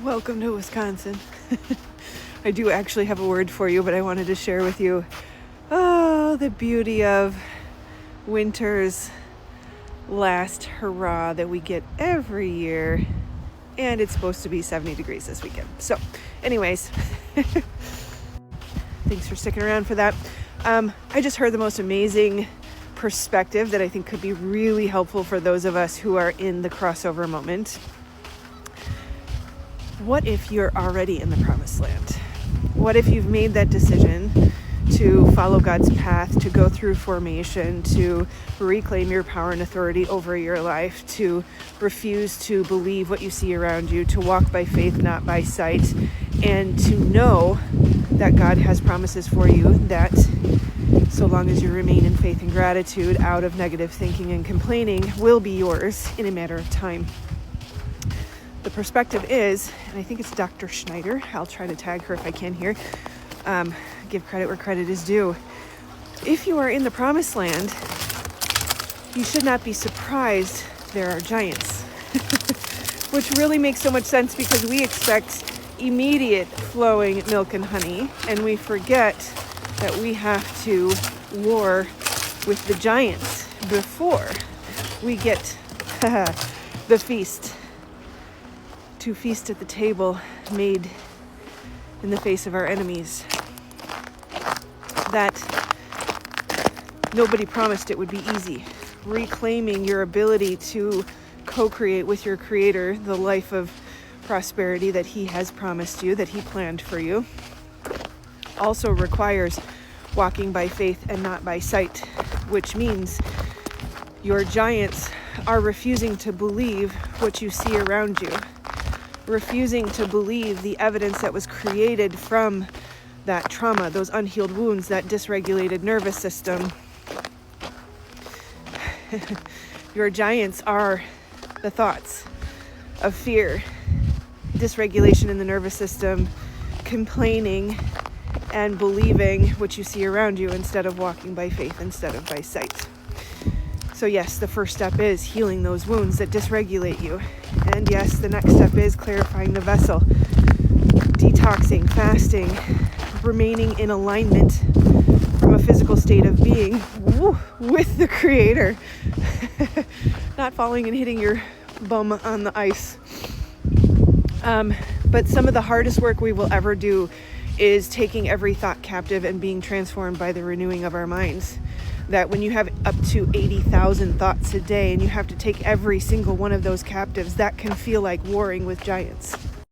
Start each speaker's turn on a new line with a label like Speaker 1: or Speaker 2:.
Speaker 1: Welcome to Wisconsin. I do actually have a word for you, but I wanted to share with you the beauty of winter's last hurrah that we get every year. And it's supposed to be 70 degrees this weekend. So anyways, thanks for sticking around for that. I just heard the most amazing perspective that I think could be really helpful for those of us who are in the crossover moment. What if you're already in the promised land? What if you've made that decision to follow God's path, to go through formation, to reclaim your power and authority over your life, to refuse to believe what you see around you, to walk by faith, not by sight, and to know that God has promises for you that so long as you remain in faith and gratitude, out of negative thinking and complaining, will be yours in a matter of time. The perspective is, and I think it's Dr. Schneider, I'll try to tag her if I can here, give credit where credit is due. If you are in the promised land, you should not be surprised there are giants, which really makes so much sense because we expect immediate flowing milk and honey, and we forget that we have to war with the giants before we get the feast. To feast at the table made in the face of our enemies. That nobody promised it would be easy. Reclaiming your ability to co-create with your Creator the life of prosperity that He has promised you, that He planned for you, also requires walking by faith and not by sight, which means your giants are refusing to believe what you see around you. Refusing to believe the evidence that was created from that trauma, those unhealed wounds, that dysregulated nervous system. Your giants are the thoughts of fear, dysregulation in the nervous system, complaining and believing what you see around you instead of walking by faith, instead of by sight. So yes, the first step is healing those wounds that dysregulate you. And yes, the next step is clarifying the vessel, detoxing, fasting, remaining in alignment from a physical state of being with the Creator, not falling and hitting your bum on the ice. But some of the hardest work we will ever do is taking every thought captive and being transformed by the renewing of our minds. That when you have up to 80,000 thoughts a day and you have to take every single one of those captives, that can feel like warring with giants.